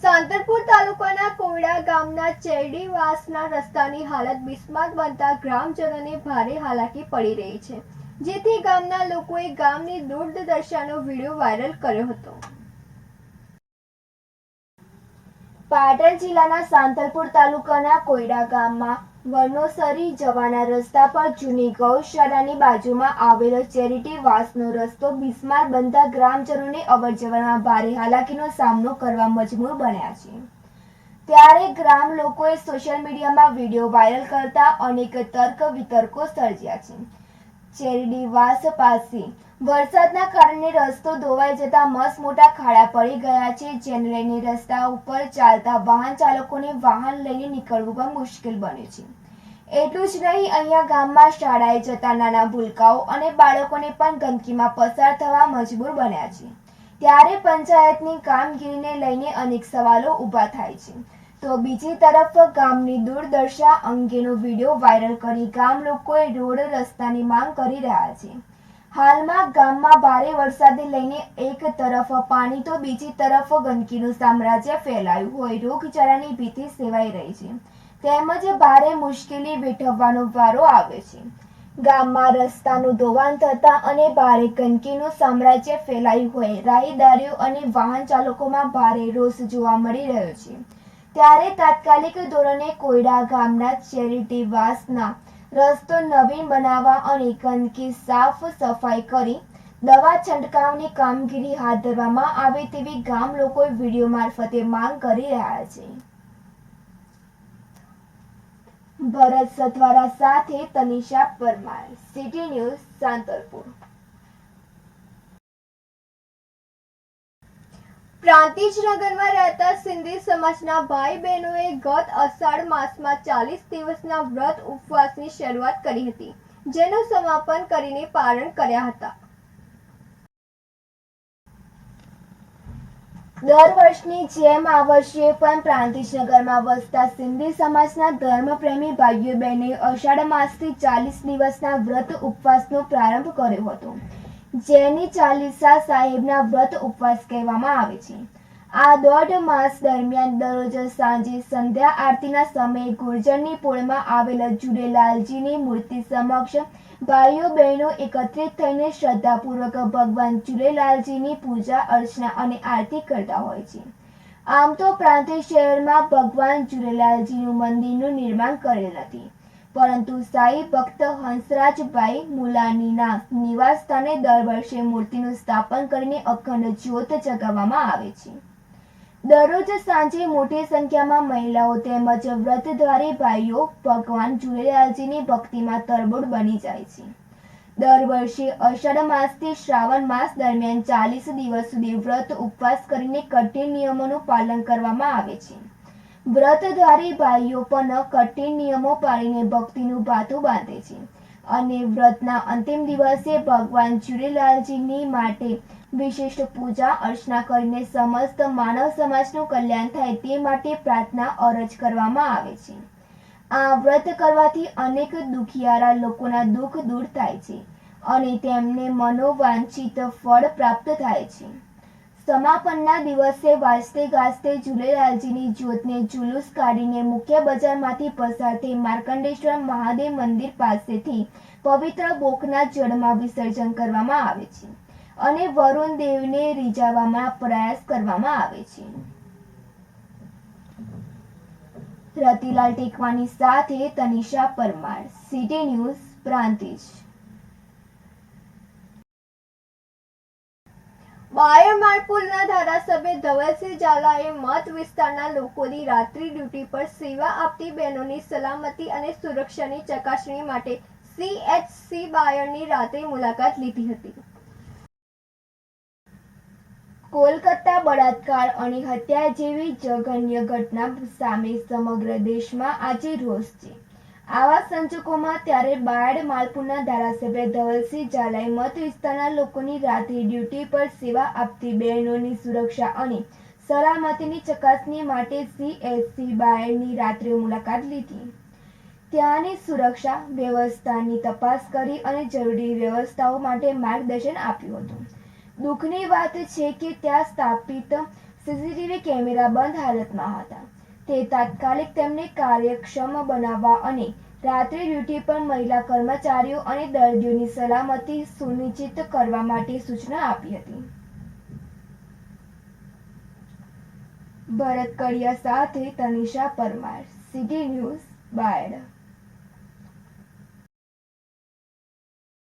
સાંતલપુર તાલુકાના કોયડા ગામના ચેરડીવાસના રસ્તાની હાલત બિસ્માર બનતા ગ્રામજનોને ભારે હાલાકી પડી રહી છે, જેથી ગામના લોકોએ ગામની દુર્દશાનો વિડીયો વાયરલ કર્યો હતો। પાટણ જિલ્લાના સાંતલપુર તાલુકાના કોયડા ગામમાં વરનોસરી જવાના રસ્તા પર જૂની ગૌશાળાની બાજુમાં આવેલો ચેરિટીવાસનો રસ્તો બિસ્માર બનતા ગ્રામજનોને અવરજવરમાં ભારે હાલાકીનો સામનો કરવા મજબૂર બન્યા છે। ત્યારે ગ્રામ લોકોએ સોશિયલ મીડિયામાં વિડીયો વાયરલ કરતા અનેક તર્ક વિતર્કો સર્જ્યા છે। ચેરડીવાસ પાસે વરસાદના કારણે રસ્તો ધોવાઈ જતા મસ્ત મોટા ખાડા પડી ગયા છે, જેને લઈને રસ્તા ઉપર ચાલતા વાહન ચાલકોને વાહન લઈને નીકળવું પણ મુશ્કેલ બન્યું છે। એટલું જ નહીં, અહીંયા ગામમાં શાળાએ જતા નાના ભૂલકાઓ અને બાળકોને પણ ગંદકીમાં પસાર થવા મજબૂર બન્યા છે। ત્યારે પંચાયતની કામગીરીને લઈને અનેક સવાલો ઊભા થાય છે, તો બીજી તરફ ગામની દુર્દશા અંગેનો વિડીયો વાયરલ કરી ગામ લોકોએ રોડ રસ્તાની માંગ કરી રહ્યા છે। હાલમાં ગામમાં ભારે વરસાદને લઈને એક તરફ પાણી તો બીજી તરફ ગંદકીનું સામ્રાજ્ય ફેલાયું હોય રોગચાળાની ભીતિ સેવાઈ રહી છે, તેમજ ભારે મુશ્કેલી વેઠવવાનો વારો આવે છે। ગામમાં રસ્તાનું ધોવાણ થતા અને ભારે ગંદકીનું સામ્રાજ્ય ફેલાયું હોય રાહદારીઓ અને વાહન ચાલકોમાં ભારે રોષ જોવા મળી રહ્યો છે। ત્યારે તાત્કાલિક ધોરણે કોયડા ગામના ચેરિટીવાસના રસ્તો નવીન બનાવવા અને ગંદકી સાફ સફાઈ કરી દવા છંટકાવની કામગીરી હાથ ધરવામાં આવે તેવી ગામ લોકોએ વિડીયો મારફતે માંગ કરી રહ્યા છે। ભરત સથવારા સાથે તનિષા પરમાર, સિટી ન્યૂઝ, સાંતલપુર। પ્રાંતિજનગરમાં રહેતા સિંધી સમાજના ભાઈ બહેનોએ ગત અષાઢ માસમાં 40 દિવસના વ્રત ઉપવાસની શરૂઆત કરી હતી, જેનું સમાપન કરીને પારણ કર્યા હતા। દર વર્ષની જેમ આ વર્ષે પણ પ્રાંતિજનગરમાં વસતા સિંધી સમાજના ધર્મપ્રેમી ભાઈઓ બહેને અષાઢ માસથી 40 દિવસના વ્રત ઉપવાસનો પ્રારંભ કર્યો હતો, જેની ચાલીસા સાહેબના વ્રત ઉપવાસ કહેવામાં આવે છે। આ દોઢ માસ દરમિયાન દરરોજ સાંજે સંધ્યા આરતીના સમયે ગુર્જરની પોળમાં આવેલ ઝૂલેલાલજીની મૂર્તિ સમક્ષ ભાઈઓ બહેનો એકત્રિત થઈને શ્રદ્ધાપૂર્વક ભગવાન ઝૂલેલાલજીની પૂજા અર્ચના અને આરતી કરતા હોય છે। આમ તો પ્રાંતિજ શહેરમાં ભગવાન ઝૂલેલાલજીનું મંદિરનું નિર્માણ કરેલ નથી, પરંતુ સાઈ ભક્ત હંસરાજભાઈ મુલાનીના નિવાસ સ્થાને દર વર્ષે મૂર્તિનું સ્થાપન કરીને અખંડ જ્યોત જગાવવામાં આવે છે। દરરોજ સાંજે મોટી સંખ્યામાં મહિલાઓ તેમજ વ્રતધારી ભાઈઓ ભગવાન ઝૂલેલાલજીની ભક્તિમાં તરબોળ બની જાય છે। દર વર્ષે અષાઢ માસથી શ્રાવણ માસ દરમિયાન 40 દિવસ સુધી વ્રત ઉપવાસ કરીને કઠિન નિયમોનું પાલન કરવામાં આવે છે। વ્રતધારી ભાઈઓ પણ કઠિન નિયમો પાળીને ભક્તિનું ભાથું બાંધે છે અને વ્રતના અંતિમ દિવસે ભગવાન ઝૂલેલાલજીની માટે વિશિષ્ટ પૂજા અર્ચના કરીને સમસ્ત માનવ સમાજનું કલ્યાણ થાય તે માટે પ્રાર્થના અરજ કરવામાં આવે છે। આ વ્રત કરવાથી અનેક દુખિયારા લોકોના દુઃખ દૂર થાય છે અને તેમને મનોવાંછિત ફળ પ્રાપ્ત થાય છે। સમાપનના દિવસે વાજતે ગાજતે ઝૂલેલાલજીની જ્યોતને જુલુસ કાઢીને મુખ્ય બજારમાંથી પસાર થઈ માર્કંડેશ્વર મહાદેવ મંદિર પાસેથી પવિત્ર બોકના જળમાં વિસર્જન કરવામાં આવે છે અને વરુણ દેવને રીઝવવાનો પ્રયાસ કરવામાં આવે છે। રતિલાલ ટેકવાની સાથે તનિષા પરમાર, સિટી ન્યૂઝ, પ્રાંતિજ। બાયડ માલપુરના ધારાસભ્ય ધવલસિંહ ઝાલાએ મત વિસ્તારના લોકોની રાત્રિ ડ્યુટી પર સેવા આપતી બહેનોની સલામતી અને સુરક્ષાની ચકાસણી માટે CHC બાયડની રાત્રિ મુલાકાત લીધી હતી। કોલકાતા બળાત્કાર અને હત્યા જેવી જઘન્ય ઘટના સામે સમગ્ર દેશમાં આજે રોષ છે। આવા સંજોગોમાં ત્યારે બાયડ માલપુરના ધારાસભ્ય ધવલસિંહ ઝાલાએ મત વિસ્તારના લોકોની રાત્રિ ડ્યુટી પર સેવા આપતી બહેનોની સુરક્ષા અને સલામતીની ચકાસણી માટે CHC બાયડની રાત્રિ મુલાકાત લીધી। ત્યાંની સુરક્ષા વ્યવસ્થાની તપાસ કરી અને જરૂરી વ્યવસ્થાઓ માટે માર્ગદર્શન આપ્યું હતું। દુઃખની વાત છે કે ત્યાં સ્થાપિત સીસીટીવી કેમેરા બંધ હાલતમાં હતા. તે તાત્કાલિક તેમને કાર્યક્ષમ બનાવવા અને રાત્રે ડ્યુટી પર મહિલા કર્મચારીઓ અને દર્દીઓની સલામતી સુનિશ્ચિત કરવા માટે સૂચના આપી હતી. ભરત કડિયા સાથે તનિષા પરમાર, સિટી ન્યૂઝ, બાયડ.